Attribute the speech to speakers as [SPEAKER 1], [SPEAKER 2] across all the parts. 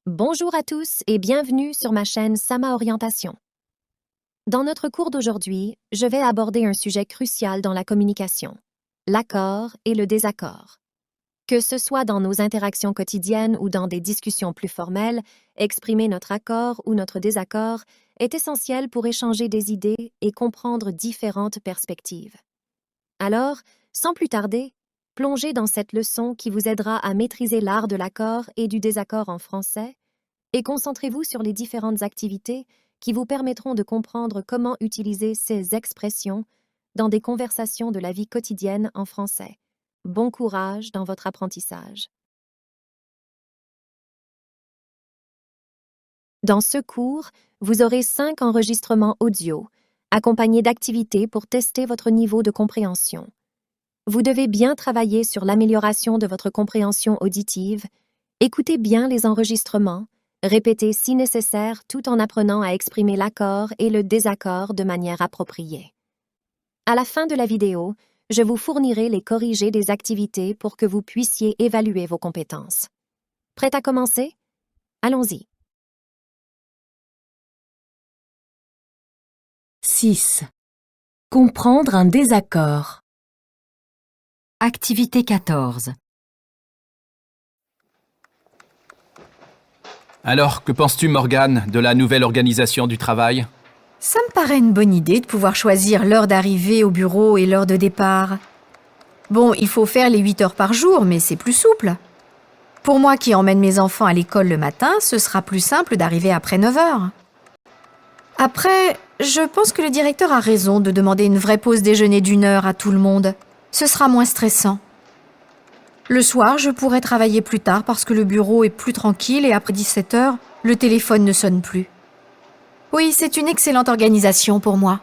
[SPEAKER 1] Bonjour à tous et bienvenue sur ma chaîne Sama Orientation. Dans notre cours d'aujourd'hui, je vais aborder un sujet crucial dans la communication, l'accord et le désaccord. Que ce soit dans nos interactions quotidiennes ou dans des discussions plus formelles, exprimer notre accord ou notre désaccord est essentiel pour échanger des idées et comprendre différentes perspectives. Alors, sans plus tarder, plongez dans cette leçon qui vous aidera à maîtriser l'art de l'accord et du désaccord en français et concentrez-vous sur les différentes activités qui vous permettront de comprendre comment utiliser ces expressions dans des conversations de la vie quotidienne en français. Bon courage dans votre apprentissage. Dans ce cours, vous aurez 5 enregistrements audio, accompagnés d'activités pour tester votre niveau de compréhension. Vous devez bien travailler sur l'amélioration de votre compréhension auditive, écoutez bien les enregistrements, répétez si nécessaire tout en apprenant à exprimer l'accord et le désaccord de manière appropriée. À la fin de la vidéo, je vous fournirai les corrigés des activités pour que vous puissiez évaluer vos compétences. Prêt à commencer? Allons-y.
[SPEAKER 2] 6. Comprendre un désaccord. Activité 14.
[SPEAKER 3] Alors, que penses-tu, Morgane, de la nouvelle organisation du travail?
[SPEAKER 4] Ça me paraît une bonne idée de pouvoir choisir l'heure d'arrivée au bureau et l'heure de départ. Bon, il faut faire les 8 heures par jour, mais c'est plus souple. Pour moi qui emmène mes enfants à l'école le matin, ce sera plus simple d'arriver après 9 heures. Après, je pense que le directeur a raison de demander une vraie pause déjeuner d'1 heure à tout le monde. Ce sera moins stressant. Le soir, je pourrai travailler plus tard parce que le bureau est plus tranquille et après 17 heures, le téléphone ne sonne plus. Oui, c'est une excellente organisation pour moi.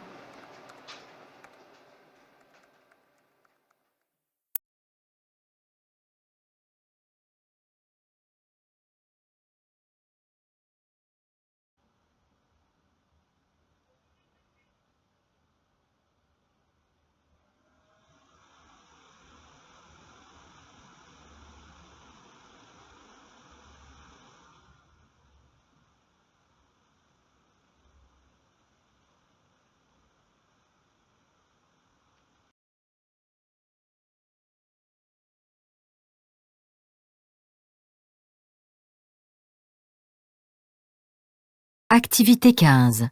[SPEAKER 2] Activité 15.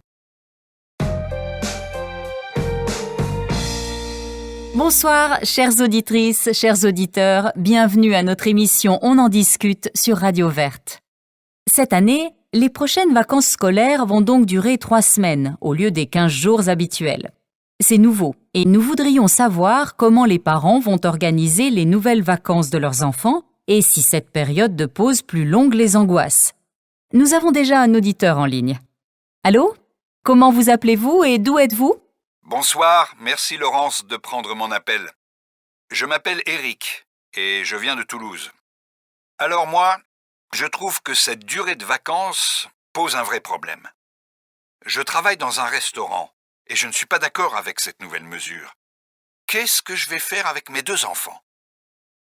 [SPEAKER 2] Bonsoir, chères auditrices, chers auditeurs, bienvenue à notre émission On en discute sur Radio Verte. Cette année, les prochaines vacances scolaires vont donc durer 3 semaines au lieu des 15 jours habituels. C'est nouveau et nous voudrions savoir comment les parents vont organiser les nouvelles vacances de leurs enfants et si cette période de pause plus longue les angoisse. Nous avons déjà un auditeur en ligne. Allô? Comment vous appelez-vous et d'où êtes-vous?
[SPEAKER 5] Bonsoir, merci Laurence de prendre mon appel. Je m'appelle Eric et je viens de Toulouse. Alors moi, je trouve que cette durée de vacances pose un vrai problème. Je travaille dans un restaurant et je ne suis pas d'accord avec cette nouvelle mesure. Qu'est-ce que je vais faire avec mes 2 enfants?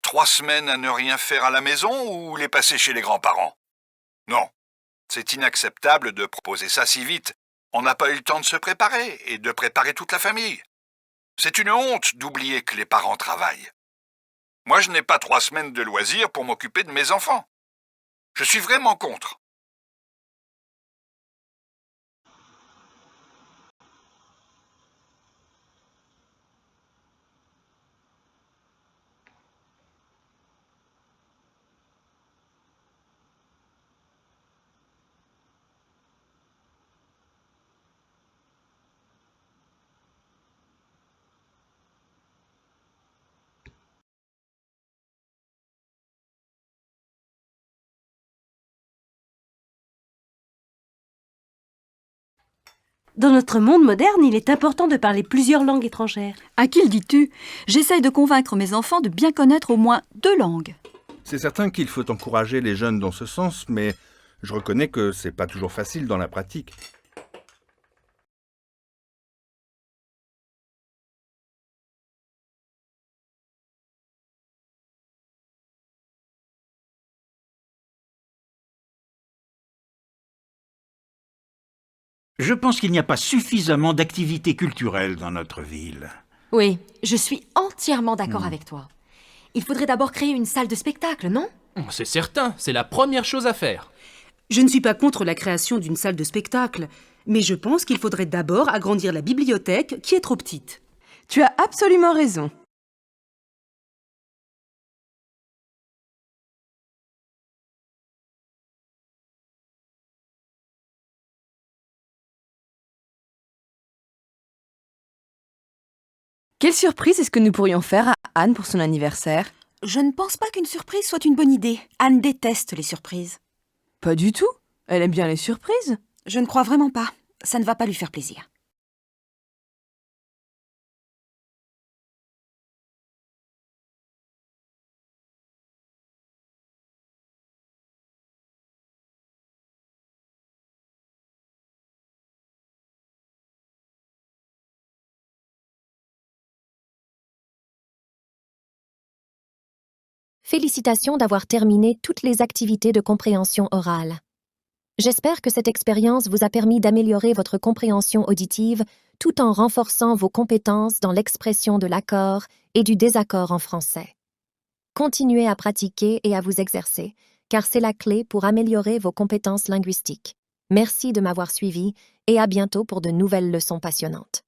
[SPEAKER 5] 3 semaines à ne rien faire à la maison ou les passer chez les grands-parents? Non, c'est inacceptable de proposer ça si vite. On n'a pas eu le temps de se préparer et de préparer toute la famille. C'est une honte d'oublier que les parents travaillent. Moi, je n'ai pas 3 semaines de loisirs pour m'occuper de mes enfants. Je suis vraiment contre.
[SPEAKER 6] Dans notre monde moderne, il est important de parler plusieurs langues étrangères.
[SPEAKER 7] À qui le dis-tu? J'essaye de convaincre mes enfants de bien connaître au moins 2 langues.
[SPEAKER 8] C'est certain qu'il faut encourager les jeunes dans ce sens, mais je reconnais que c'est pas toujours facile dans la pratique.
[SPEAKER 9] Je pense qu'il n'y a pas suffisamment d'activités culturelles dans notre ville.
[SPEAKER 10] Oui, je suis entièrement d'accord avec toi. Il faudrait d'abord créer une salle de spectacle, non?
[SPEAKER 3] C'est certain, c'est la première chose à faire.
[SPEAKER 6] Je ne suis pas contre la création d'une salle de spectacle, mais je pense qu'il faudrait d'abord agrandir la bibliothèque qui est trop petite.
[SPEAKER 11] Tu as absolument raison. Quelle surprise est-ce que nous pourrions faire à Anne pour son anniversaire?
[SPEAKER 7] Je ne pense pas qu'une surprise soit une bonne idée. Anne déteste les surprises.
[SPEAKER 11] Pas du tout. Elle aime bien les surprises.
[SPEAKER 7] Je ne crois vraiment pas. Ça ne va pas lui faire plaisir.
[SPEAKER 1] Félicitations d'avoir terminé toutes les activités de compréhension orale. J'espère que cette expérience vous a permis d'améliorer votre compréhension auditive tout en renforçant vos compétences dans l'expression de l'accord et du désaccord en français. Continuez à pratiquer et à vous exercer, car c'est la clé pour améliorer vos compétences linguistiques. Merci de m'avoir suivi et à bientôt pour de nouvelles leçons passionnantes.